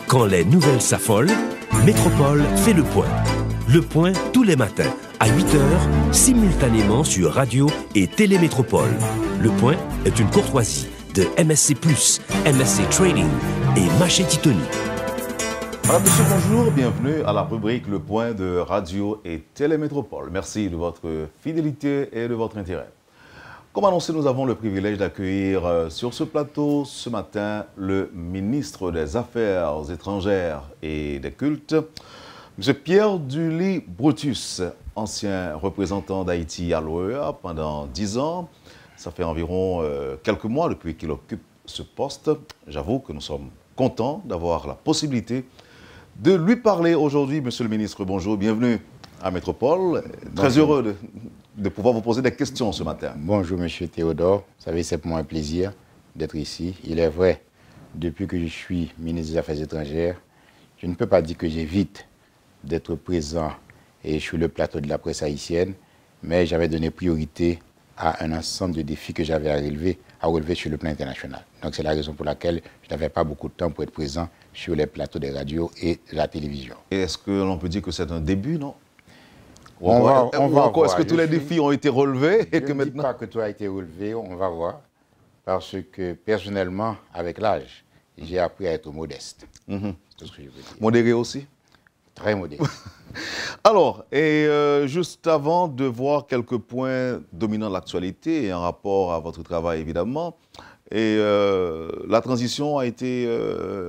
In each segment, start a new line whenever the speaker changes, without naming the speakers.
Quand les nouvelles s'affolent, Métropole fait le point. Le point tous les matins, à 8h, simultanément sur Radio et Télémétropole. Le point est une courtoisie de MSC+, MSC Trading et Maché Titoni.
Madame, monsieur, bonjour, bienvenue à la rubrique Le Point de Radio et Télémétropole. Merci de votre fidélité et de votre intérêt. Comme annoncé, nous avons le privilège d'accueillir sur ce plateau ce matin le ministre des Affaires étrangères et des Cultes, M. Pierre Dully Brutus, ancien représentant d'Haïti à l'OEA pendant 10 ans. Ça fait environ quelques mois depuis qu'il occupe ce poste. J'avoue que nous sommes contents d'avoir la possibilité de lui parler aujourd'hui. Monsieur le ministre, bonjour, bienvenue à Métropole. Très heureux de pouvoir vous poser des questions ce matin.
Bonjour, monsieur Théodore. Vous savez, c'est pour moi un plaisir d'être ici. Il est vrai, depuis que je suis ministre des Affaires étrangères, je ne peux pas dire que j'évite d'être présent et sur le plateau de la presse haïtienne, mais j'avais donné priorité à un ensemble de défis que j'avais à relever sur le plan international. Donc c'est la raison pour laquelle je n'avais pas beaucoup de temps pour être présent sur les plateaux des radios et de la télévision.
Et est-ce que l'on peut dire que c'est un début, non?
On va voir.
Est-ce que tous les défis ont été relevés et que maintenant...
Je ne dis pas que tout a été relevé, on va voir. Parce que personnellement, avec l'âge, j'ai appris à être modeste. C'est ce que je veux dire.
Modéré aussi?
Très modéré.
Alors, juste avant de voir quelques points dominants de l'actualité et en rapport à votre travail évidemment, la transition a été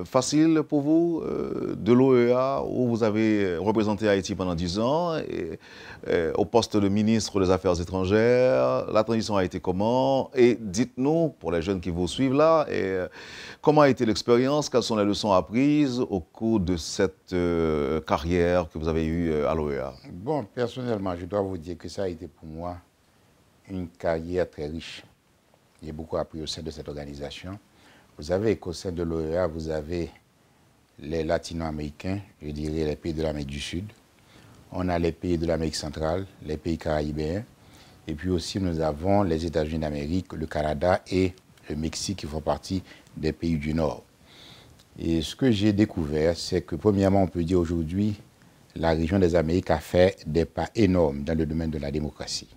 facile pour vous de l'OEA où vous avez représenté Haïti pendant 10 ans au poste de ministre des Affaires étrangères. La transition a été comment? Et dites-nous, pour les jeunes qui vous suivent là, comment a été l'expérience? Quelles sont les leçons apprises au cours de cette carrière que vous avez eue à l'OEA?
Bon, personnellement, je dois vous dire que ça a été pour moi une carrière très riche. J'ai beaucoup appris au sein de cette organisation. Vous savez qu'au sein de l'OEA, vous avez les latino-américains, je dirais les pays de l'Amérique du Sud. On a les pays de l'Amérique centrale, les pays caribéens. Et puis aussi, nous avons les États-Unis d'Amérique, le Canada et le Mexique qui font partie des pays du Nord. Et ce que j'ai découvert, c'est que premièrement, on peut dire aujourd'hui, la région des Amériques a fait des pas énormes dans le domaine de la démocratie.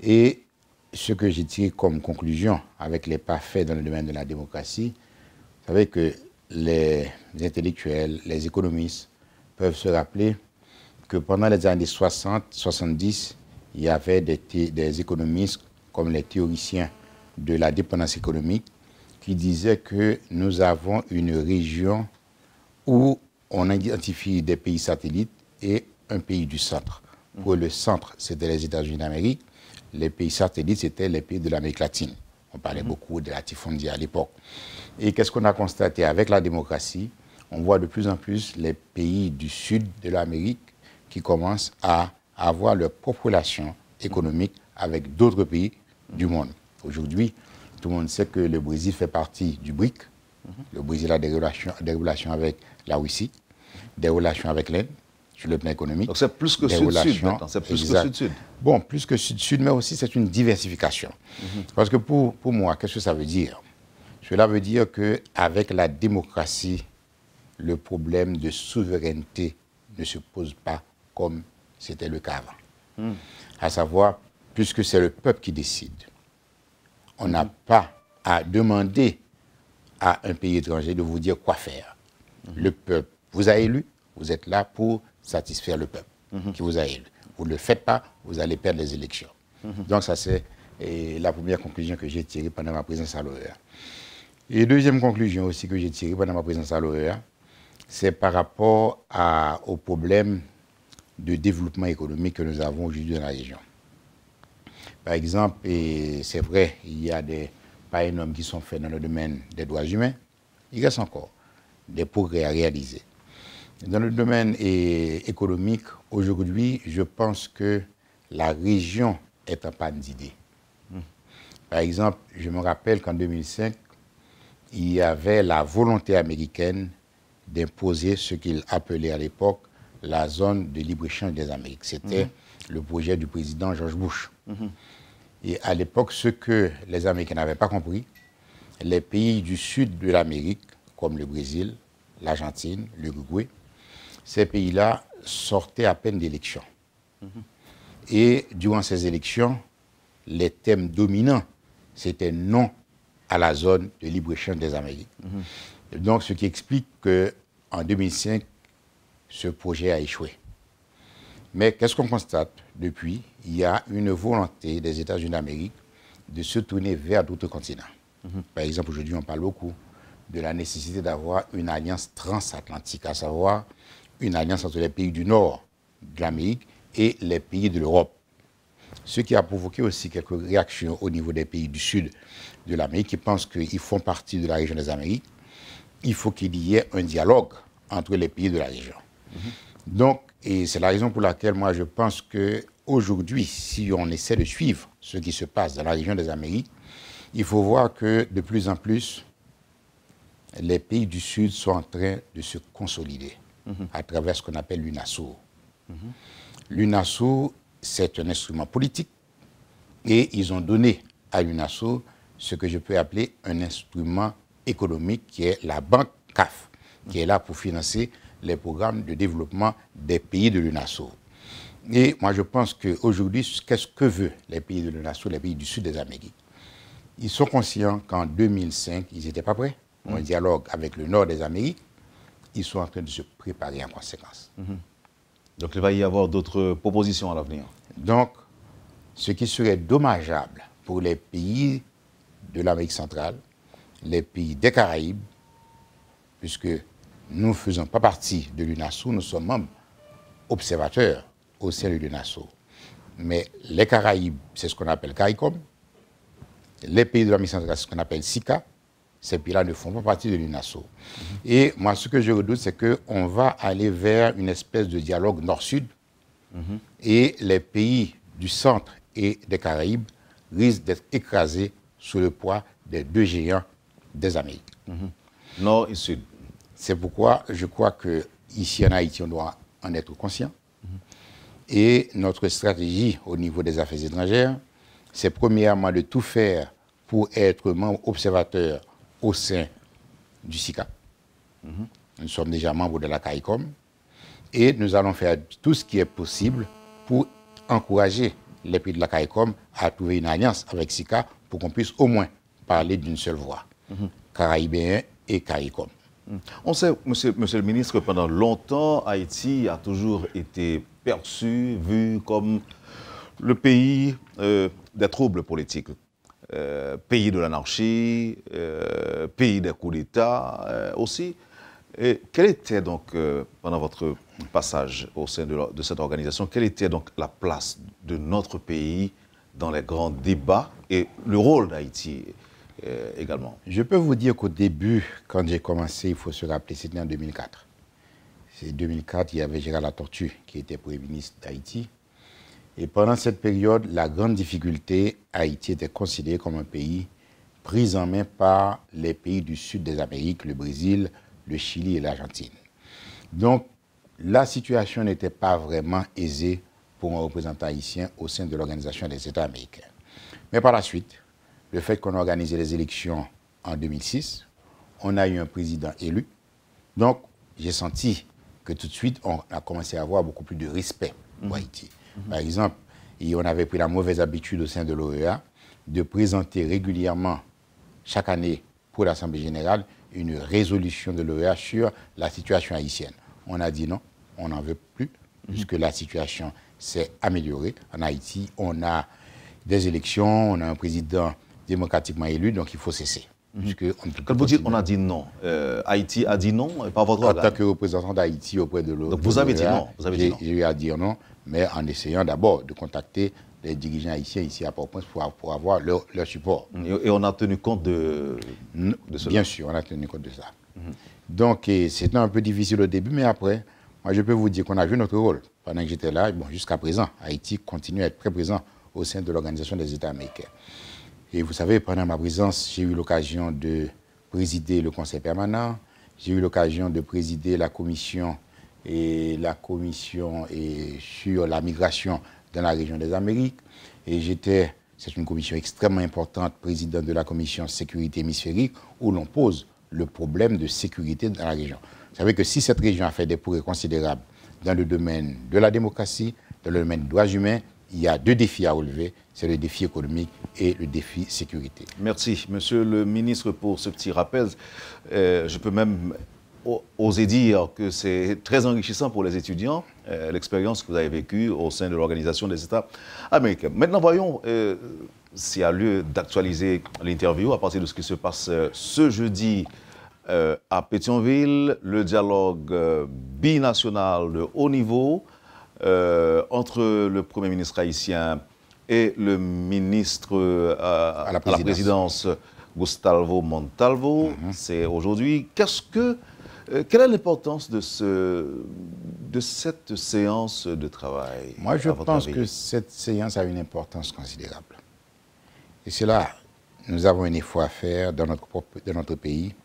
Et ce que j'ai tiré comme conclusion avec les pas faits dans le domaine de la démocratie, vous savez que les intellectuels, les économistes peuvent se rappeler que pendant les années 60-70, il y avait des économistes comme les théoriciens de la dépendance économique qui disaient que nous avons une région où on identifie des pays satellites et un pays du centre. Pour le centre, c'était les États-Unis d'Amérique. Les pays satellites, c'était les pays de l'Amérique latine. On parlait beaucoup de latifondie à l'époque. Et qu'est-ce qu'on a constaté avec la démocratie? On voit de plus en plus les pays du sud de l'Amérique qui commencent à avoir leur propre relation économique avec d'autres pays du monde. Aujourd'hui, tout le monde sait que le Brésil fait partie du BRIC. Le Brésil a des relations avec la Russie, des relations avec l'Inde, sur le plan économique.
Donc c'est plus que sud-sud maintenant, c'est plus que sud-sud.
Bon, plus que sud-sud, mais aussi c'est une diversification. Parce que pour moi, qu'est-ce que ça veut dire? Cela veut dire qu'avec la démocratie, le problème de souveraineté ne se pose pas comme c'était le cas avant. À savoir, puisque c'est le peuple qui décide, on n'a pas à demander à un pays étranger de vous dire quoi faire. Le peuple vous a élu, vous êtes là pour satisfaire le peuple qui vous a élu. Vous ne le faites pas, vous allez perdre les élections. Donc ça, c'est la première conclusion que j'ai tirée pendant ma présence à l'OEA. Et deuxième conclusion aussi que j'ai tirée pendant ma présence à l'OEA, c'est par rapport au problème de développement économique que nous avons aujourd'hui dans la région. Par exemple, et c'est vrai, il y a des pas énormes qui sont faits dans le domaine des droits humains, il reste encore des progrès à réaliser. Dans le domaine économique, aujourd'hui, je pense que la région est en panne d'idées. Par exemple, je me rappelle qu'en 2005, il y avait la volonté américaine d'imposer ce qu'il appelait à l'époque la zone de libre-échange des Amériques. C'était le projet du président George Bush. Et à l'époque, ce que les Américains n'avaient pas compris, les pays du sud de l'Amérique, comme le Brésil, l'Argentine, l'Uruguay, ces pays-là sortaient à peine d'élections. Et durant ces élections, les thèmes dominants, c'était non à la zone de libre-échange des Amériques. Donc, ce qui explique qu'en 2005, ce projet a échoué. Mais qu'est-ce qu'on constate depuis? Il y a une volonté des États-Unis d'Amérique de se tourner vers d'autres continents. Par exemple, aujourd'hui, on parle beaucoup de la nécessité d'avoir une alliance transatlantique, à savoir une alliance entre les pays du nord de l'Amérique et les pays de l'Europe. Ce qui a provoqué aussi quelques réactions au niveau des pays du sud de l'Amérique qui pensent qu'ils font partie de la région des Amériques. Il faut qu'il y ait un dialogue entre les pays de la région. Donc, et c'est la raison pour laquelle moi je pense qu'aujourd'hui, si on essaie de suivre ce qui se passe dans la région des Amériques, il faut voir que de plus en plus, les pays du Sud sont en train de se consolider à travers ce qu'on appelle l'UNASUR. L'UNASUR, c'est un instrument politique et ils ont donné à l'UNASUR ce que je peux appeler un instrument économique qui est la banque CAF, qui est là pour financer les programmes de développement des pays de l'UNASUR. Et moi, je pense qu'aujourd'hui, qu'est-ce que veulent les pays de l'UNASUR, les pays du Sud des Amériques? Ils sont conscients qu'en 2005, ils n'étaient pas prêts pour un dialogue avec le Nord des Amériques. Ils sont en train de se préparer en conséquence.
Donc, il va y avoir d'autres propositions à l'avenir.
Donc, ce qui serait dommageable pour les pays de l'Amérique centrale, les pays des Caraïbes, puisque nous ne faisons pas partie de l'UNASUR, nous sommes membres observateurs au sein de l'UNASUR. Mais les Caraïbes, c'est ce qu'on appelle CARICOM. Les pays de l'Amérique centrale, c'est ce qu'on appelle SICA. Ces pays-là ne font pas partie de l'UNASUR. Et moi, ce que je redoute, c'est qu'on va aller vers une espèce de dialogue nord-sud. Et les pays du centre et des Caraïbes risquent d'être écrasés sous le poids des deux géants des Amériques.
Nord et sud.
C'est pourquoi je crois qu'ici en Haïti, on doit en être conscient. Et notre stratégie au niveau des affaires étrangères, c'est premièrement de tout faire pour être membre observateur au sein du SICA. Nous sommes déjà membres de la CARICOM. Et nous allons faire tout ce qui est possible pour encourager les pays de la CARICOM à trouver une alliance avec SICA pour qu'on puisse au moins parler d'une seule voix. Caraïbéens et CARICOM.
On sait, monsieur le ministre, que pendant longtemps, Haïti a toujours été perçu, vu comme le pays des troubles politiques, pays de l'anarchie, pays des coups d'État aussi. Et quelle était donc, pendant votre passage au sein de cette organisation, quelle était donc la place de notre pays dans les grands débats et le rôle d'Haïti également?
Je peux vous dire qu'au début, quand j'ai commencé, il faut se rappeler, c'était en 2004. C'est 2004, il y avait Gérald Latortue qui était Premier ministre d'Haïti. Et pendant cette période, la grande difficulté, Haïti était considéré comme un pays pris en main par les pays du sud des Amériques, le Brésil, le Chili et l'Argentine. Donc, la situation n'était pas vraiment aisée pour un représentant haïtien au sein de l'Organisation des États américains. Mais par la suite, le fait qu'on a organisé les élections en 2006, on a eu un président élu. Donc, j'ai senti que tout de suite, on a commencé à avoir beaucoup plus de respect pour Haïti. Par exemple, on avait pris la mauvaise habitude au sein de l'OEA de présenter régulièrement, chaque année, pour l'Assemblée générale, une résolution de l'OEA sur la situation haïtienne. On a dit non, on n'en veut plus, puisque la situation s'est améliorée. En Haïti, on a des élections, on a un président démocratiquement élu, donc il faut cesser.
Quand vous dites on a dit non, Haïti a dit non, et pas votre organe.
En tant que représentant d'Haïti auprès de l'OEA,
donc vous avez dit non.
J'ai eu à dire non, mais en essayant d'abord de contacter les dirigeants haïtiens ici à Port-au-Prince pour avoir leur support.
Et on a tenu compte de cela?
Bien sûr, on a tenu compte de ça. Donc c'était un peu difficile au début, mais après, moi je peux vous dire qu'on a joué notre rôle. Pendant que j'étais là, bon, jusqu'à présent, Haïti continue à être très présent au sein de l'Organisation des États américains. Et vous savez, pendant ma présence, j'ai eu l'occasion de présider le Conseil permanent, j'ai eu l'occasion de présider la commission sur la migration dans la région des Amériques. Et c'est une commission extrêmement importante, président de la commission sécurité hémisphérique, où l'on pose le problème de sécurité dans la région. Vous savez que si cette région a fait des progrès considérables dans le domaine de la démocratie, dans le domaine des droits humains, il y a 2 défis à relever, c'est le défi économique et le défi sécurité.
Merci, Monsieur le ministre, pour ce petit rappel. Je peux même oser dire que c'est très enrichissant pour les étudiants, l'expérience que vous avez vécue au sein de l'Organisation des États américains. Maintenant, voyons s'il y a lieu d'actualiser l'interview à partir de ce qui se passe ce jeudi à Pétionville, le dialogue binational de haut niveau entre le Premier ministre haïtien et le ministre à la présidence, Gustavo Montalvo. C'est aujourd'hui. Quelle est l'importance de cette séance de travail?
Moi, je pense que cette séance a une importance considérable. Et c'est là, nous avons un effort à faire dans notre pays.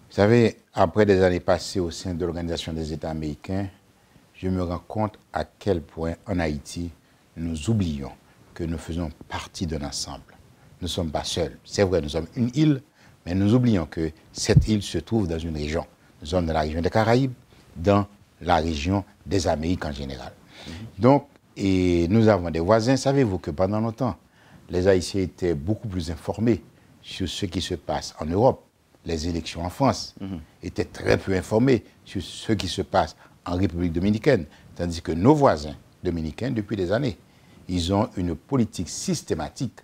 Vous savez, après des années passées au sein de l'Organisation des États américains, je me rends compte à quel point en Haïti, nous oublions que nous faisons partie d'un ensemble. Nous ne sommes pas seuls. C'est vrai, nous sommes une île, mais nous oublions que cette île se trouve dans une région. Nous sommes dans la région des Caraïbes, dans la région des Amériques en général. Donc, et nous avons des voisins. Savez-vous que pendant longtemps, les Haïtiens étaient beaucoup plus informés sur ce qui se passe en Europe. Les élections en France étaient très peu informés sur ce qui se passe en République dominicaine. Tandis que nos voisins dominicains, depuis des années, ils ont une politique systématique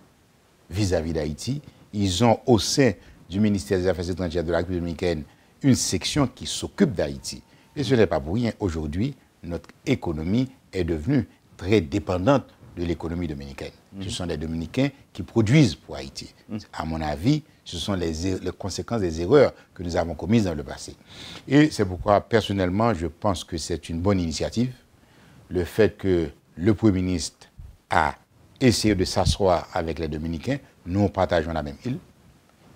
vis-à-vis d'Haïti. Ils ont au sein du ministère des Affaires étrangères de la République dominicaine une section qui s'occupe d'Haïti. Et ce n'est pas pour rien. Aujourd'hui, notre économie est devenue très dépendante de l'économie dominicaine. Ce sont les Dominicains qui produisent pour Haïti. À mon avis, ce sont les conséquences des erreurs que nous avons commises dans le passé. Et c'est pourquoi, personnellement, je pense que c'est une bonne initiative. Le fait que le Premier ministre a essayé de s'asseoir avec les Dominicains, nous partageons la même île.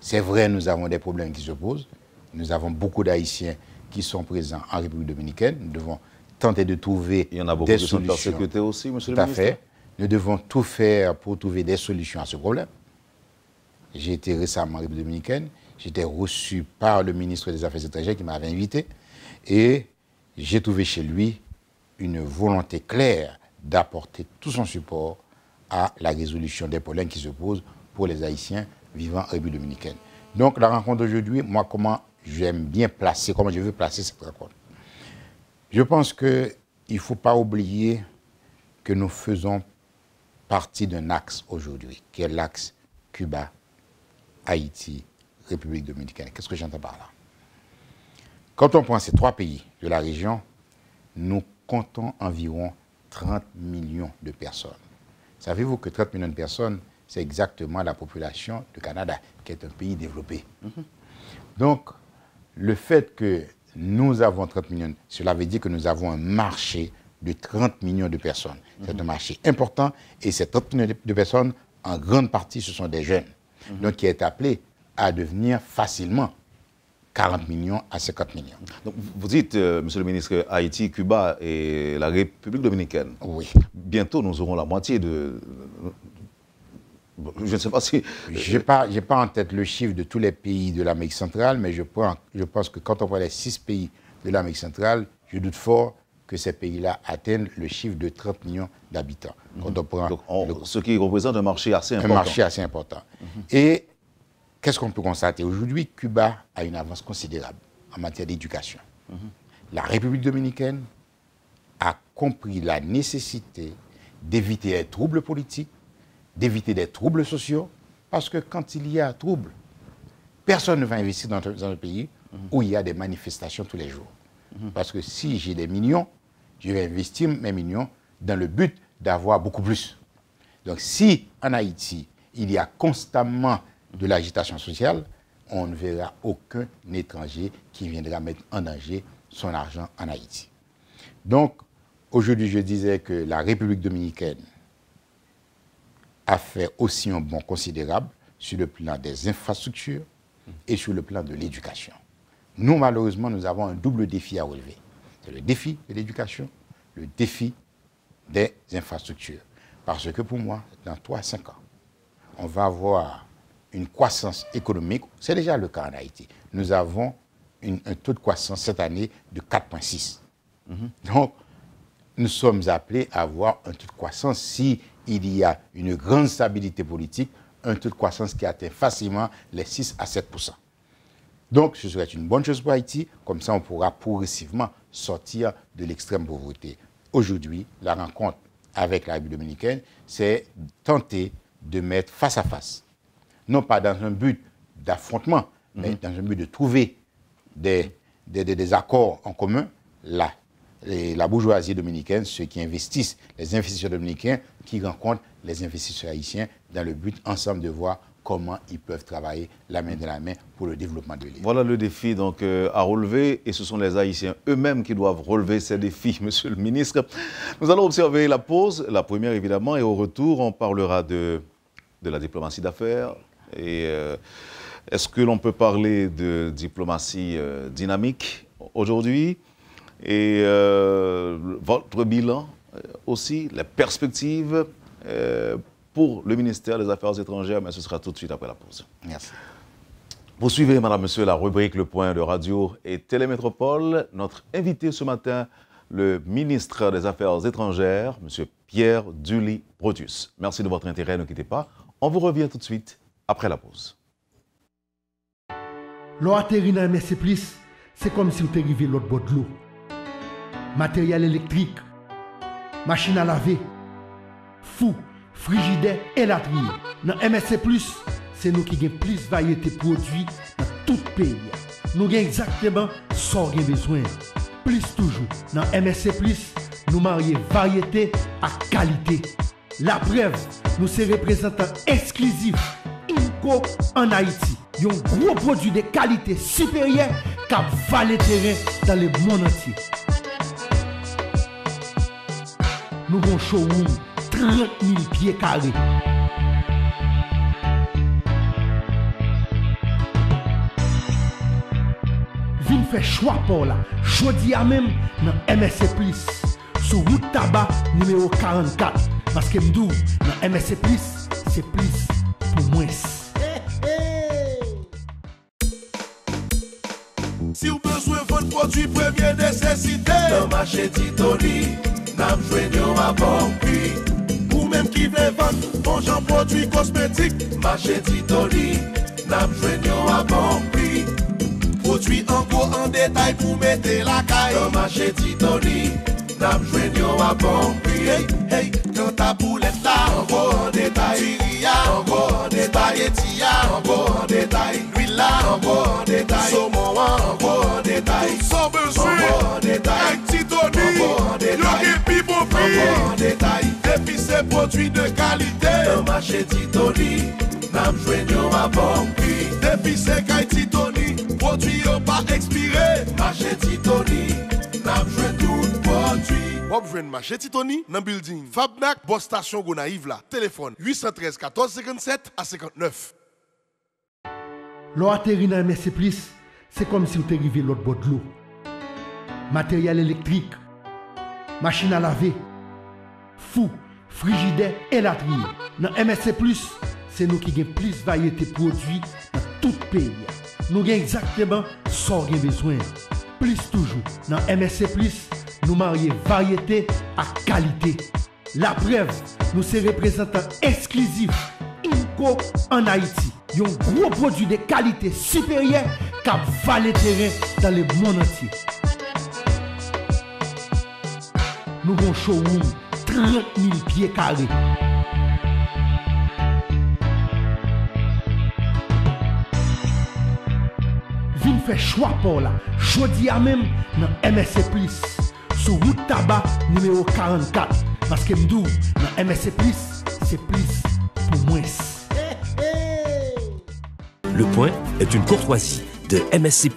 C'est vrai, nous avons des problèmes qui se posent. Nous avons beaucoup d'Haïtiens qui sont présents en République dominicaine. Nous devons tenter de trouver des solutions. Il y en a beaucoup qui sont persécutés aussi, monsieur le ministre. Tout à fait. Nous devons tout faire pour trouver des solutions à ce problème. J'ai été récemment en République dominicaine. J'étais reçu par le ministre des Affaires étrangères qui m'avait invité. Et j'ai trouvé chez lui une volonté claire d'apporter tout son support à la résolution des problèmes qui se posent pour les Haïtiens vivant en République dominicaine. Donc la rencontre d'aujourd'hui, moi, comment je veux placer cette rencontre. Je pense qu'il ne faut pas oublier que nous faisons partie d'un axe aujourd'hui, qui est l'axe Cuba, Haïti, République dominicaine. Qu'est-ce que j'entends par là? Quand on prend ces 3 pays de la région, nous comptons environ 30 millions de personnes. Savez-vous que 30 millions de personnes, c'est exactement la population du Canada, qui est un pays développé. Donc, le fait que nous avons 30 millions, cela veut dire que nous avons un marché de 30 millions de personnes. C'est un marché important et ces 30 millions de personnes, en grande partie, ce sont des jeunes. Donc, qui est appelé à devenir facilement 40 millions à 50 millions.
Donc, vous dites, monsieur le ministre, Haïti, Cuba et la République dominicaine.
Oui.
Bientôt, nous aurons la moitié de... Je ne sais pas si...
Je n'ai pas en tête le chiffre de tous les pays de l'Amérique centrale, mais je pense que quand on prend les 6 pays de l'Amérique centrale, je doute fort que ces pays-là atteignent le chiffre de 30 millions d'habitants.
Ce qui représente un marché assez important.
Un marché assez important. Et qu'est-ce qu'on peut constater? Aujourd'hui, Cuba a une avance considérable en matière d'éducation. La République dominicaine a compris la nécessité d'éviter les troubles politiques, d'éviter des troubles sociaux, parce que quand il y a trouble, personne ne va investir dans un pays où il y a des manifestations tous les jours. Parce que si j'ai des millions, je vais investir mes millions dans le but d'avoir beaucoup plus. Donc si en Haïti, il y a constamment de l'agitation sociale, on ne verra aucun étranger qui viendra mettre en danger son argent en Haïti. Donc aujourd'hui, je disais que la République dominicaine a fait aussi un bond considérable sur le plan des infrastructures et sur le plan de l'éducation. Nous, malheureusement, nous avons un double défi à relever. C'est le défi de l'éducation, le défi des infrastructures. Parce que pour moi, dans 3 à 5 ans, on va avoir une croissance économique. C'est déjà le cas en Haïti. Nous avons un taux de croissance cette année de 4,6. Donc, nous sommes appelés à avoir un taux de croissance, s'il y a une grande stabilité politique, un taux de croissance qui atteint facilement les 6 à 7%. Donc, ce serait une bonne chose pour Haïti, comme ça on pourra progressivement sortir de l'extrême pauvreté. Aujourd'hui, la rencontre avec la République dominicaine, c'est tenter de mettre face à face, non pas dans un but d'affrontement, mais dans un but de trouver des accords en commun, la bourgeoisie dominicaine, ceux qui investissent, les investisseurs dominicains qui rencontrent les investisseurs haïtiens dans le but ensemble de voir comment ils peuvent travailler la main dans la main pour le développement de l'île.
Voilà le défi donc, à relever et ce sont les Haïtiens eux-mêmes qui doivent relever ces défis, Monsieur le ministre. Nous allons observer la pause, la première évidemment, et au retour, on parlera de la diplomatie d'affaires. Et est-ce que l'on peut parler de diplomatie dynamique aujourd'hui? Et votre bilan aussi, les perspectives pour le ministère des Affaires étrangères, mais ce sera tout de suite après la pause.
Merci.
Poursuivez, Madame, Monsieur, la rubrique Le Point de Radio et Télémétropole. Notre invité ce matin, le ministre des Affaires étrangères, Monsieur Pierre Dully-Protus. Merci de votre intérêt, ne quittez pas. On vous revient tout de suite après la pause.
L'eau atterrit dans MSC+, c'est comme si vous étiez arrivé l'autre bord de l'eau. Matériel électrique, machine à laver, fou, frigidaire et latrine. Dans MSC+, c'est nous qui avons plus de variété de produits dans tout le pays. Nous avons exactement ce qu'on a besoin. Plus toujours. Dans MSC+, nous marions variété à qualité. La preuve, nous sommes représentants exclusifs INCO en Haïti. Ils ont un gros produit de qualité supérieure qui valent le terrain dans le monde entier. Nous avons un showroom 30 000 pieds carrés. Vin fait choix pour là. Jodi à même dans MSC+, sur route tabac numéro 44. Parce que m'dou, dans MSC+, c'est plus pour moins.
Si vous besoin de votre produit premier nécessité, dans marché Titoni, n'a besoin à bon prix. Ou même qui veut vendre bon genre produits cosmétiques, marché Titoni, n'a besoin à bon prix. Produits en gros en détail pour mettre la caille, dans marché Titoni, n'a besoin à bon prix. Hey, hey, quand ta boulette là, en gros en détail, Tyria, en gros en détail, Etia, en gros en détail, l'huile là, en gros en détail, saumon en gros en détail, sans besoin, en détail, Titoni, en détail, bon prix, en détail, depuis ces produits de qualité, dans marché Titoni, n'a besoin à bon prix, depuis ces cailles Titoni, produits pas expiré, marché Titoni, n'a besoin tout produit. Wap jwen marché Titoni dans building Fabnac, Boss Station Gonaïve là. Téléphone 813 14 57 à 59.
L'eau atterrit dans MSC+, c'est comme si vous étiez arrivé l'autre bord de l'eau. Matériel électrique, machine à laver, fou, frigidaire et latrine. Dans MSC+, c'est nous qui avons plus de variété de produits dans tout le pays. Nous avons exactement ce qu'on a besoin. Plus toujours. Dans MSC+, nous marions variété à qualité. La preuve, nous sommes représentants exclusifs INCO en Haïti. Ils ont un gros produit de qualité supérieure qui valent le terrain dans le monde entier. Nous avons un showroom 30 000 pieds carrés. Vin fait choix pour là. Jodi à même dans MSC+, sur route tabac numéro 44. Parce que m'dou, dans MSC+, c'est plus pour moins.
Le Point est une courtoisie de MSC+,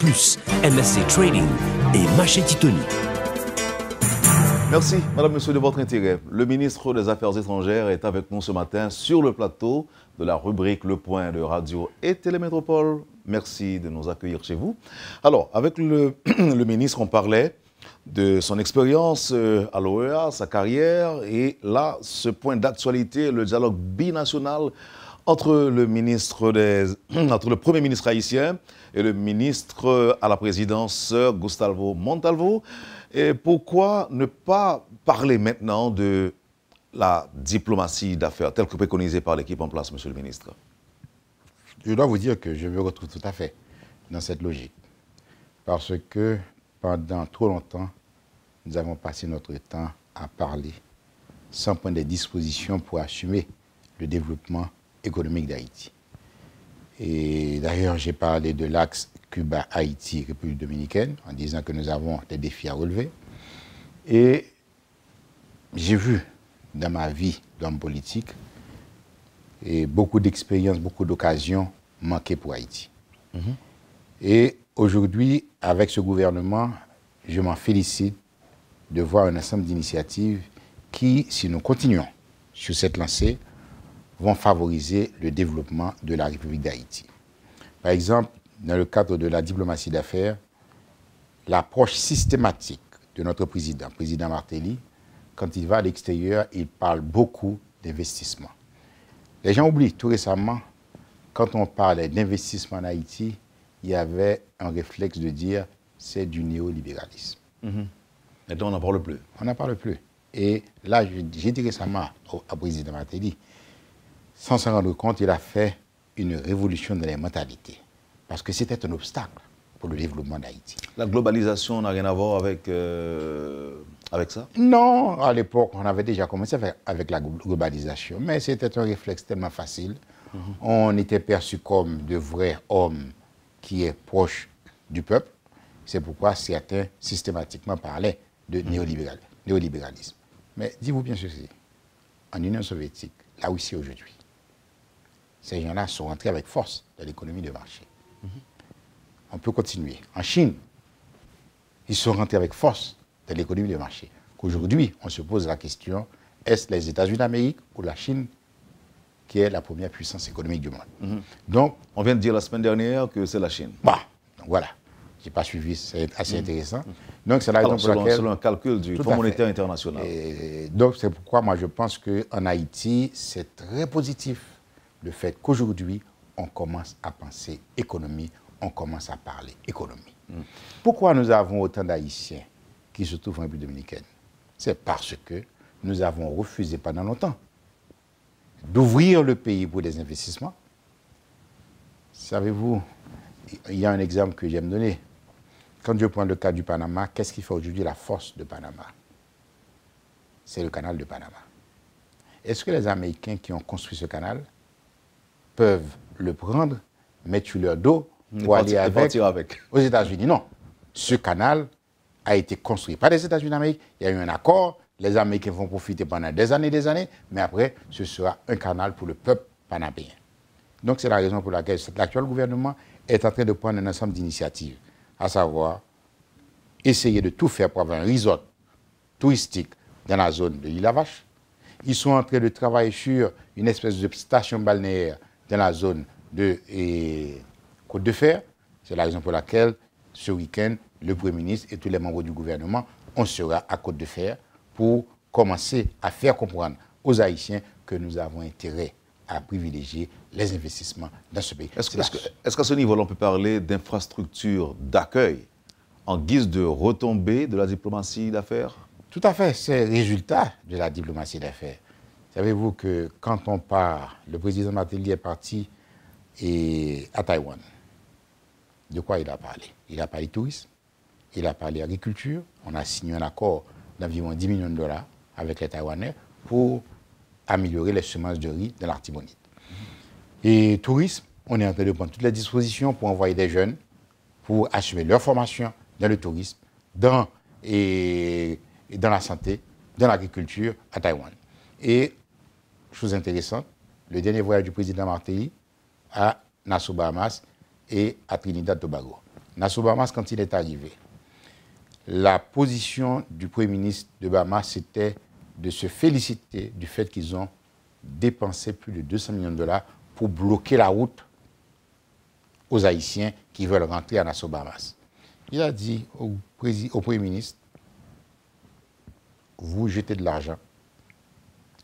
MSC Trading et Marché Titoni.
Merci, Madame, Monsieur, de votre intérêt. Le ministre des Affaires étrangères est avec nous ce matin sur le plateau de la rubrique Le Point de Radio et Télémétropole. Merci de nous accueillir chez vous. Alors, avec le ministre, on parlait de son expérience à l'OEA, sa carrière, et là, ce point d'actualité, le dialogue binational entre le Premier ministre haïtien et le ministre à la présidence, Gustavo Montalvo. Et pourquoi ne pas parler maintenant de la diplomatie d'affaires, telle que préconisée par l'équipe en place, monsieur le ministre?
Je dois vous dire que je me retrouve tout à fait dans cette logique. Parce que pendant trop longtemps, nous avons passé notre temps à parler sans prendre des dispositions pour assumer le développement économique d'Haïti. Et d'ailleurs, j'ai parlé de l'axe Cuba-Haïti, République dominicaine, en disant que nous avons des défis à relever. Et j'ai vu dans ma vie d'homme politique et beaucoup d'expériences, beaucoup d'occasions manquées pour Haïti. Et aujourd'hui, avec ce gouvernement, je m'en félicite de voir un ensemble d'initiatives qui, si nous continuons sur cette lancée, vont favoriser le développement de la République d'Haïti. Par exemple, dans le cadre de la diplomatie d'affaires, l'approche systématique de notre président Martelly, quand il va à l'extérieur, il parle beaucoup d'investissement. Les gens oublient, tout récemment, quand on parlait d'investissement en Haïti, il y avait un réflexe de dire c'est du néolibéralisme.
Maintenant, on n'en parle plus.
On n'en parle plus. Et là, j'ai dit récemment au président Martelly, sans s'en rendre compte, il a fait une révolution dans les mentalités. Parce que c'était un obstacle pour le développement d'Haïti.
La globalisation n'a rien à voir avec ça?
Non, à l'époque, on avait déjà commencé avec la globalisation, mais c'était un réflexe tellement facile. On était perçus comme de vrais hommes qui est proche du peuple. C'est pourquoi certains systématiquement parlaient de néolibéralisme. Mais dites-vous bien ceci, en Union soviétique, là où c'est aujourd'hui, ces gens-là sont rentrés avec force dans l'économie de marché. On peut continuer. En Chine, ils sont rentrés avec force dans l'économie de marché. Qu'aujourd'hui, on se pose la question, est-ce les États-Unis d'Amérique ou la Chine qui est la première puissance économique du monde? Donc,
on vient de dire la semaine dernière que c'est la Chine.
Bah, donc voilà. Je n'ai pas suivi, c'est assez intéressant. Donc, c'est la raison pour laquelle...
Selon un calcul du Fonds monétaire international.
Et donc, c'est pourquoi moi je pense qu'en Haïti, c'est très positif le fait qu'aujourd'hui, on commence à penser économie, on commence à parler économie. Pourquoi nous avons autant d'Haïtiens qui se trouvent en République dominicaine? C'est parce que nous avons refusé pendant longtemps d'ouvrir le pays pour des investissements. Savez-vous, il y a un exemple que j'aime donner. Quand je prends le cas du Panama, qu'est-ce qui fait aujourd'hui la force de Panama? C'est le canal de Panama. Est-ce que les Américains qui ont construit ce canal peuvent le prendre, mettre sur leur dos pour aller avec aux États-Unis? Non. Ce canal a été construit par les États-Unis d'Amérique. Il y a eu un accord. Les Américains vont profiter pendant des années, mais après, ce sera un canal pour le peuple panamien. Donc, c'est la raison pour laquelle l'actuel gouvernement est en train de prendre un ensemble d'initiatives, à savoir essayer de tout faire pour avoir un resort touristique dans la zone de l'île à Vache. Ils sont en train de travailler sur une espèce de station balnéaire dans la zone de Côte de Fer. C'est la raison pour laquelle, ce week-end, le Premier ministre et tous les membres du gouvernement, on sera à Côte de Fer pour commencer à faire comprendre aux Haïtiens que nous avons intérêt à privilégier les investissements dans ce pays.
Est-ce qu'à ce niveau-là, on peut parler d'infrastructures d'accueil en guise de retombée de la diplomatie d'affaires?
Tout à fait, c'est le résultat de la diplomatie d'affaires. Savez-vous que quand on part, le président Martelly est parti à Taïwan. De quoi il a parlé? Il a parlé tourisme, il a parlé agriculture. On a signé un accord d'environ 10 millions de dollars avec les Taïwanais pour améliorer les semences de riz de l'Artibonite. Et tourisme, on est en train de prendre toutes les dispositions pour envoyer des jeunes, pour assumer leur formation dans le tourisme, dans la santé, dans l'agriculture à Taïwan. Et, chose intéressante, le dernier voyage du président Martelly à Nassau Bahamas et à Trinidad Tobago. Nassau Bahamas, quand il est arrivé, la position du Premier ministre de Bahamas, c'était de se féliciter du fait qu'ils ont dépensé plus de 200 millions de dollars pour bloquer la route aux Haïtiens qui veulent rentrer à Nassau Bahamas. Il a dit au Premier ministre, vous jetez de l'argent,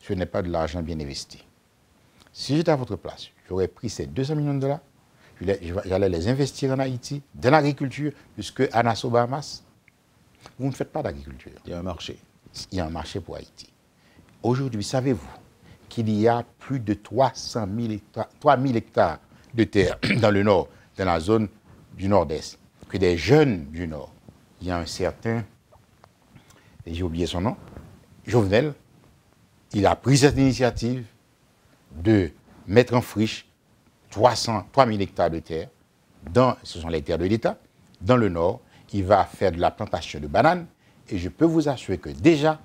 ce n'est pas de l'argent bien investi. Si j'étais à votre place, j'aurais pris ces 200 millions de dollars, j'allais les investir en Haïti, dans l'agriculture, puisque à Nassau Bahamas, vous ne faites pas d'agriculture.
Il y a un marché.
Il y a un marché pour Haïti. Aujourd'hui, savez-vous qu'il y a plus de 3 000 hectares de terre dans le nord, dans la zone du nord-est, que des jeunes du nord, il y a un certain, j'ai oublié son nom, Jovenel, il a pris cette initiative de mettre en friche 3 000 hectares de terre, ce sont les terres de l'État, dans le nord. Il va faire de la plantation de bananes et je peux vous assurer que déjà,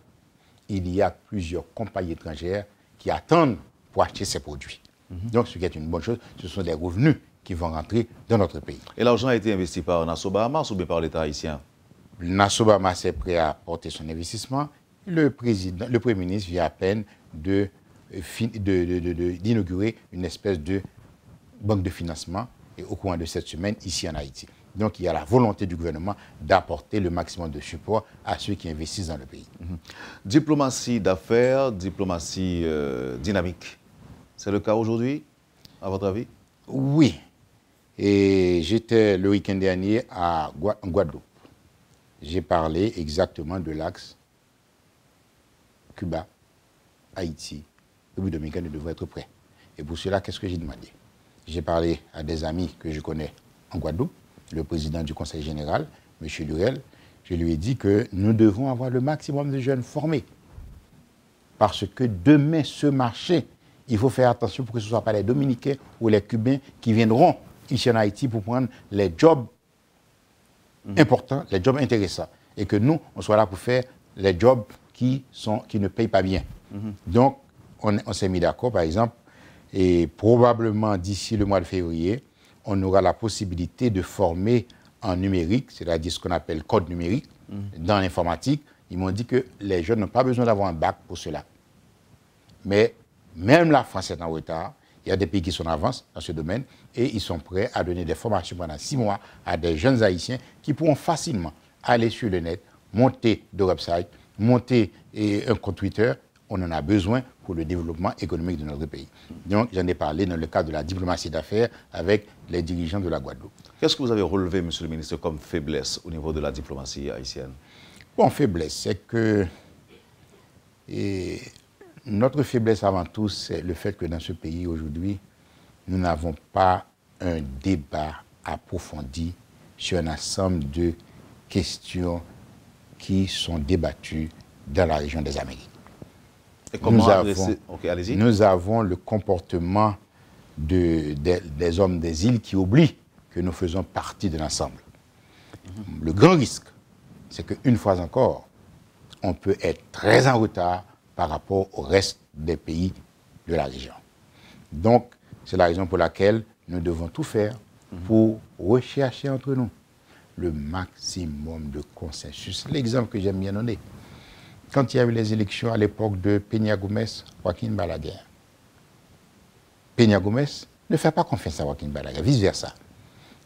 il y a plusieurs compagnies étrangères qui attendent pour acheter ces produits. Donc, ce qui est une bonne chose, ce sont des revenus qui vont rentrer dans notre pays.
Et l'argent a été investi par Nassau Bahamas ou bien par l'État haïtien?
Nassau Bahamas est prêt à porter son investissement. Le Premier ministre vient à peine d'inaugurer une espèce de banque de financement au cours de cette semaine ici en Haïti. Donc, il y a la volonté du gouvernement d'apporter le maximum de support à ceux qui investissent dans le pays.
Diplomatie d'affaires, diplomatie dynamique. C'est le cas aujourd'hui, à votre avis?
Oui. Et j'étais le week-end dernier en Guadeloupe. J'ai parlé exactement de l'axe Cuba, Haïti, République dominicaine devrait être prêt. Et pour cela, qu'est-ce que j'ai demandé? J'ai parlé à des amis que je connais en Guadeloupe, le président du Conseil général, M. Lurel. Je lui ai dit que nous devons avoir le maximum de jeunes formés. Parce que demain, ce marché, il faut faire attention pour que ce ne soit pas les Dominicains ou les Cubains qui viendront ici en Haïti pour prendre les jobs importants, les jobs intéressants. Et que nous, on soit là pour faire les jobs qui ne payent pas bien. Donc, on s'est mis d'accord, par exemple, et probablement d'ici le mois de février, on aura la possibilité de former en numérique, c'est-à-dire ce qu'on appelle code numérique, dans l'informatique. Ils m'ont dit que les jeunes n'ont pas besoin d'avoir un bac pour cela. Mais même la France est en retard. Il y a des pays qui sont en avance dans ce domaine et ils sont prêts à donner des formations pendant 6 mois à des jeunes Haïtiens qui pourront facilement aller sur le net, monter des websites, monter un compte Twitter. On en a besoin pour le développement économique de notre pays. Donc, j'en ai parlé dans le cadre de la diplomatie d'affaires avec les dirigeants de la Guadeloupe.
Qu'est-ce que vous avez relevé, monsieur le ministre, comme faiblesse au niveau de la diplomatie haïtienne?
Bon, faiblesse, c'est que notre faiblesse avant tout, c'est le fait que dans ce pays aujourd'hui, nous n'avons pas un débat approfondi sur un ensemble de questions qui sont débattues dans la région des Amériques.
Et comment
nous avons le comportement des hommes des îles qui oublient que nous faisons partie de l'ensemble. Le grand risque, c'est qu'une fois encore, on peut être très en retard par rapport au reste des pays de la région. Donc, c'est la raison pour laquelle nous devons tout faire pour rechercher entre nous le maximum de consensus. L'exemple que j'aime bien donner, quand il y a eu les élections à l'époque de Peña Gómez, Joaquín Balaguer. Peña Gómez ne fait pas confiance à Joaquín Balaguer, vice-versa.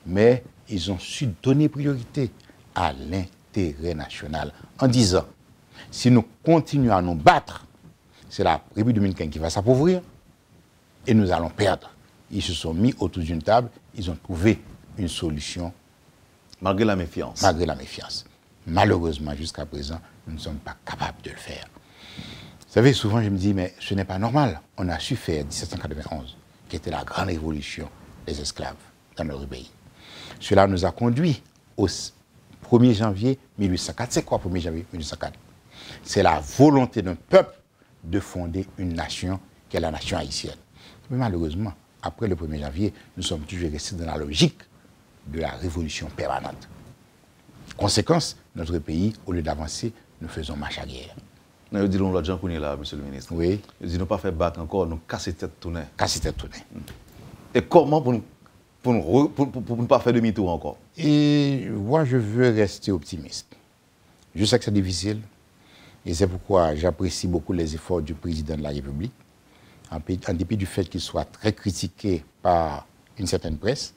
Mais ils ont su donner priorité à l'intérêt national en disant, si nous continuons à nous battre, c'est la République dominicaine qui va s'appauvrir et nous allons perdre. Ils se sont mis autour d'une table, ils ont trouvé une solution.
Malgré la méfiance.
Malgré la méfiance. Malheureusement, jusqu'à présent, nous ne sommes pas capables de le faire. Vous savez, souvent je me dis, mais ce n'est pas normal. On a su faire 1791, qui était la grande révolution des esclaves dans notre pays. Cela nous a conduit au 1er janvier 1804. C'est quoi 1er janvier 1804? C'est la volonté d'un peuple de fonder une nation qui est la nation haïtienne. Mais malheureusement, après le 1er janvier, nous sommes toujours restés dans la logique de la révolution permanente. Conséquence, notre pays, au lieu d'avancer, nous faisons marche arrière.
Nous disons l'autre gens qu'on est là, monsieur le ministre.
Oui.
Nous disons pas faire bac encore, nous casser tête tournée.
Casser tête tournée.
Et comment pour ne pas faire demi-tour encore? Et
moi, je veux rester optimiste. Je sais que c'est difficile. Et c'est pourquoi j'apprécie beaucoup les efforts du président de la République. En dépit du fait qu'il soit très critiqué par une certaine presse,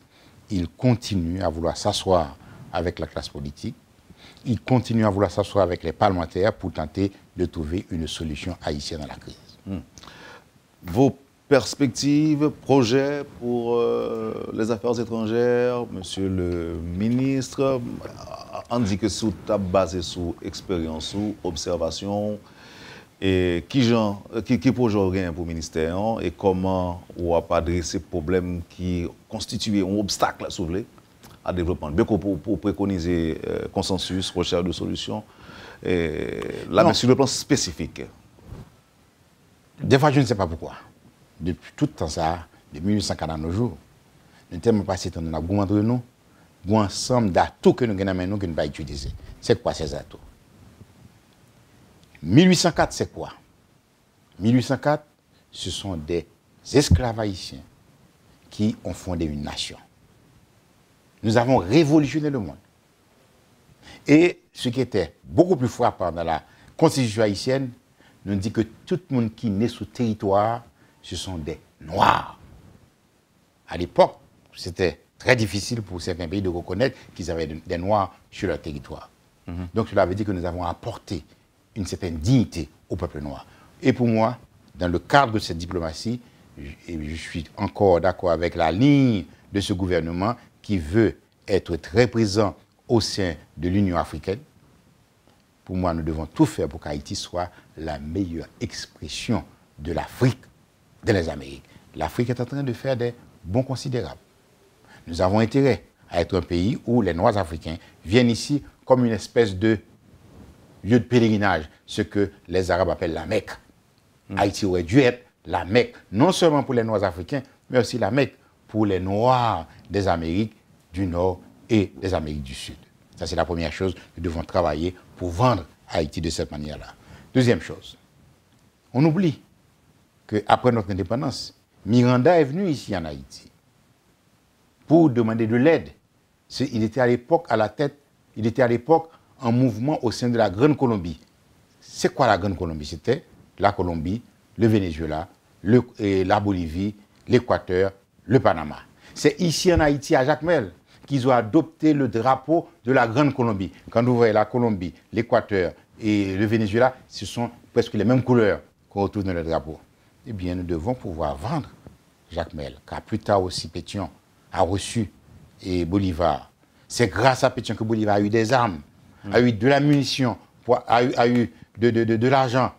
il continue à vouloir s'asseoir avec la classe politique. Il continue à vouloir s'asseoir avec les parlementaires pour tenter de trouver une solution haïtienne à la crise.
Vos perspectives, projets pour les affaires étrangères, monsieur le ministre? On dit que sous ta basé sur expérience, sur observation, et qui projet rien pour le ministère et comment on va pas adresser problème qui constitue un obstacle à développement. Bien pour préconiser consensus, recherche de solutions, là, mais sur le plan spécifique.
Des fois, je ne sais pas pourquoi. Depuis tout le temps ça, de 1840 à nos jours, nous sommes passés dans la boue entre nous, un ensemble d'atouts que nous avons nous que nous pas utiliser. C'est quoi ces atouts? 1804, c'est quoi? 1804, ce sont des esclaves haïtiens qui ont fondé une nation. Nous avons révolutionné le monde. Et ce qui était beaucoup plus frappant dans la constitution haïtienne, nous dit que tout le monde qui naît sous territoire, ce sont des Noirs. À l'époque, c'était très difficile pour certains pays de reconnaître qu'ils avaient des Noirs sur leur territoire. Donc cela veut dire que nous avons apporté une certaine dignité au peuple noir. Et pour moi, dans le cadre de cette diplomatie, je suis encore d'accord avec la ligne de ce gouvernement qui veut être très présent au sein de l'Union africaine. Pour moi, nous devons tout faire pour qu'Haïti soit la meilleure expression de l'Afrique dans les Amériques. L'Afrique est en train de faire des bons considérables. Nous avons intérêt à être un pays où les Noirs africains viennent ici comme une espèce de lieu de pèlerinage, ce que les Arabes appellent la Mecque. Haïti aurait dû être la Mecque, non seulement pour les Noirs africains, mais aussi la Mecque pour les Noirs des Amériques du Nord et des Amériques du Sud. Ça, c'est la première chose. Nous devons travailler pour vendre Haïti de cette manière-là. Deuxième chose, on oublie qu'après notre indépendance, Miranda est venu ici en Haïti pour demander de l'aide. Il était à l'époque à la tête, il était à l'époque en mouvement au sein de la Grande Colombie. C'est quoi la Grande Colombie? C'était la Colombie, le Venezuela, la Bolivie, l'Équateur, le Panama. C'est ici en Haïti, à Jacmel, qu'ils ont adopté le drapeau de la Grande Colombie. Quand vous voyez la Colombie, l'Équateur et le Venezuela, ce sont presque les mêmes couleurs qu'on retrouve dans le drapeau. Eh bien, nous devons pouvoir vendre Jacmel, car plus tard aussi Pétion a reçu Bolivar. C'est grâce à Pétion que Bolivar a eu des armes, a eu de la munition, a eu de l'argent,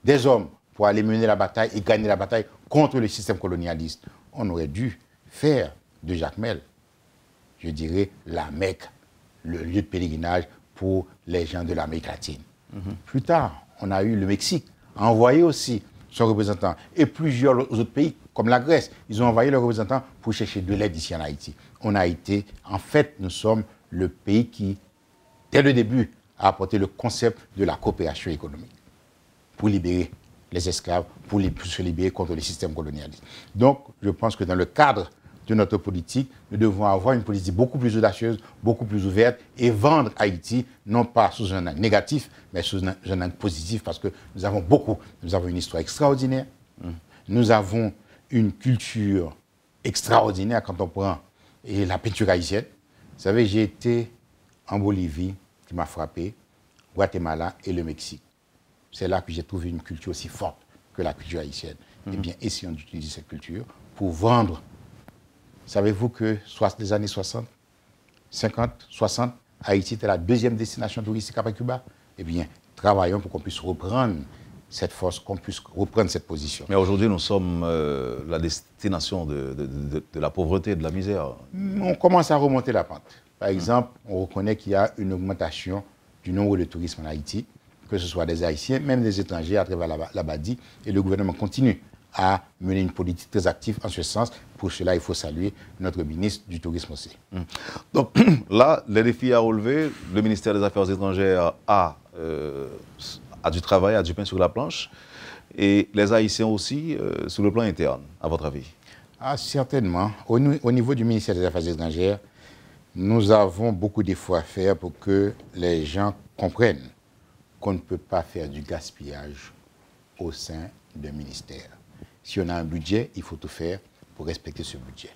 des hommes pour aller mener la bataille et gagner la bataille contre le système colonialiste. On aurait dû faire de Jacmel, je dirais, la Mecque, le lieu de pèlerinage pour les gens de l'Amérique latine. Plus tard, on a eu le Mexique, a envoyé aussi son représentant. Et plusieurs autres pays, comme la Grèce, ils ont envoyé leurs représentants pour chercher de l'aide ici en Haïti. On a été, en fait, nous sommes le pays qui, dès le début, a apporté le concept de la coopération économique pour libérer les esclaves, pour se libérer contre le système colonialiste. Donc, je pense que dans le cadre de notre politique, nous devons avoir une politique beaucoup plus audacieuse, beaucoup plus ouverte et vendre Haïti, non pas sous un angle négatif, mais sous un angle positif, parce que nous avons une histoire extraordinaire, nous avons une culture extraordinaire quand on prend la peinture haïtienne. Vous savez, j'ai été en Bolivie, qui m'a frappé, Guatemala et le Mexique. C'est là que j'ai trouvé une culture aussi forte que la culture haïtienne. Eh bien, essayons d'utiliser cette culture pour vendre. Savez-vous que les années 60, 50, 60, Haïti était la deuxième destination touristique après Cuba? Eh bien, travaillons pour qu'on puisse reprendre cette force, qu'on puisse reprendre cette position.
Mais aujourd'hui, nous sommes la destination de la pauvreté et de la misère.
On commence à remonter la pente. Par exemple, on reconnaît qu'il y a une augmentation du nombre de touristes en Haïti, que ce soit des Haïtiens, même des étrangers à travers la BADI, et le gouvernement continue à mener une politique très active en ce sens. Pour cela, il faut saluer notre ministre du Tourisme aussi.
Donc là, les défis à relever, le ministère des Affaires étrangères a du travail, a du pain sur la planche, et les Haïtiens aussi, sur le plan interne, à votre avis?
Certainement. Au niveau du ministère des Affaires étrangères, nous avons beaucoup d'efforts à faire pour que les gens comprennent qu'on ne peut pas faire du gaspillage au sein d'un ministère. Si on a un budget, il faut tout faire pour respecter ce budget.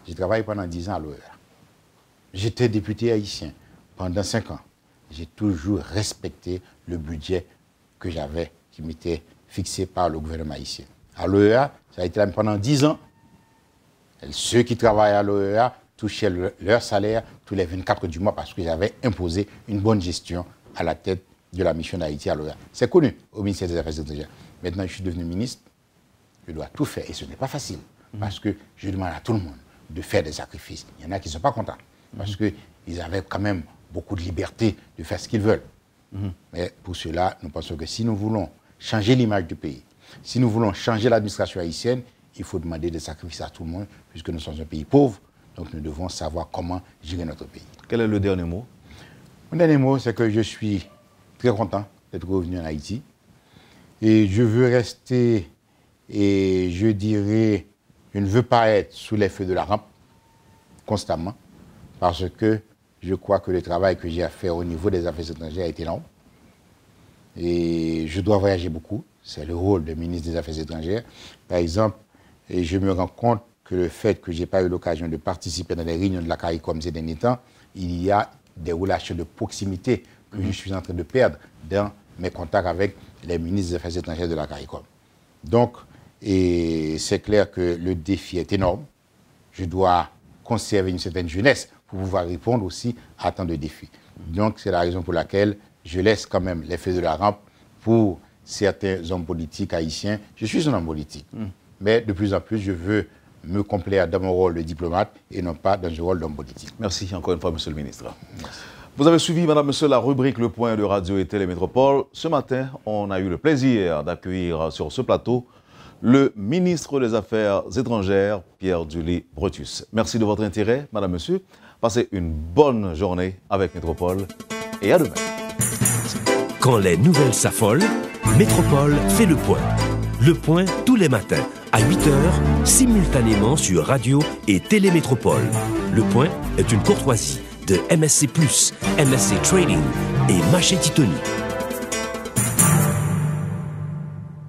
J'ai travaillé pendant 10 ans à l'OEA. J'étais député haïtien pendant 5 ans. J'ai toujours respecté le budget que j'avais, qui m'était fixé par le gouvernement haïtien. À l'OEA, ça a été là pendant 10 ans. Et ceux qui travaillent à l'OEA touchaient leur salaire tous les 24 du mois parce que j'avais imposé une bonne gestion à la tête de la mission d'Haïti à l'OEA. C'est connu au ministère des Affaires étrangères. Maintenant, je suis devenu ministre, je dois tout faire. Et ce n'est pas facile parce que je demande à tout le monde de faire des sacrifices. Il y en a qui ne sont pas contents parce qu'ils avaient quand même beaucoup de liberté de faire ce qu'ils veulent. Mais pour cela, nous pensons que si nous voulons changer l'image du pays, si nous voulons changer l'administration haïtienne, il faut demander des sacrifices à tout le monde, puisque nous sommes un pays pauvre, donc nous devons savoir comment gérer notre pays.
Quel est le dernier mot?
Mon dernier mot, c'est que je suis très content d'être revenu en Haïti. Et je veux rester, et je dirais, je ne veux pas être sous les feux de la rampe constamment, parce que je crois que le travail que j'ai à faire au niveau des affaires étrangères est énorme. Et je dois voyager beaucoup. C'est le rôle de ministre des Affaires étrangères. Par exemple, et je me rends compte que le fait que je n'ai pas eu l'occasion de participer dans les réunions de la CARICOM ces derniers temps, il y a des relations de proximité que je suis en train de perdre dans mes contacts avec les ministres des Affaires étrangères de la CARICOM. Donc, c'est clair que le défi est énorme. Je dois conserver une certaine jeunesse pour pouvoir répondre aussi à tant de défis. Donc, c'est la raison pour laquelle je laisse quand même les feux de la rampe pour certains hommes politiques haïtiens. Je suis un homme politique, mais de plus en plus, je veux me complaire dans mon rôle de diplomate et non pas dans un rôle d'homme politique.
Merci encore une fois, Monsieur le Ministre. Merci. Vous avez suivi, Madame, Monsieur, la rubrique Le Point de Radio et Télémétropole. Ce matin, on a eu le plaisir d'accueillir sur ce plateau le ministre des Affaires étrangères, Pierre Dully Bretus. Merci de votre intérêt, Madame, Monsieur. Passez une bonne journée avec Métropole et à demain.
Quand les nouvelles s'affolent, Métropole fait le point. Le point tous les matins à 8h, simultanément sur Radio et Télémétropole. Le point est une courtoisie de MSC+, MSC Trading et Macheti Tony.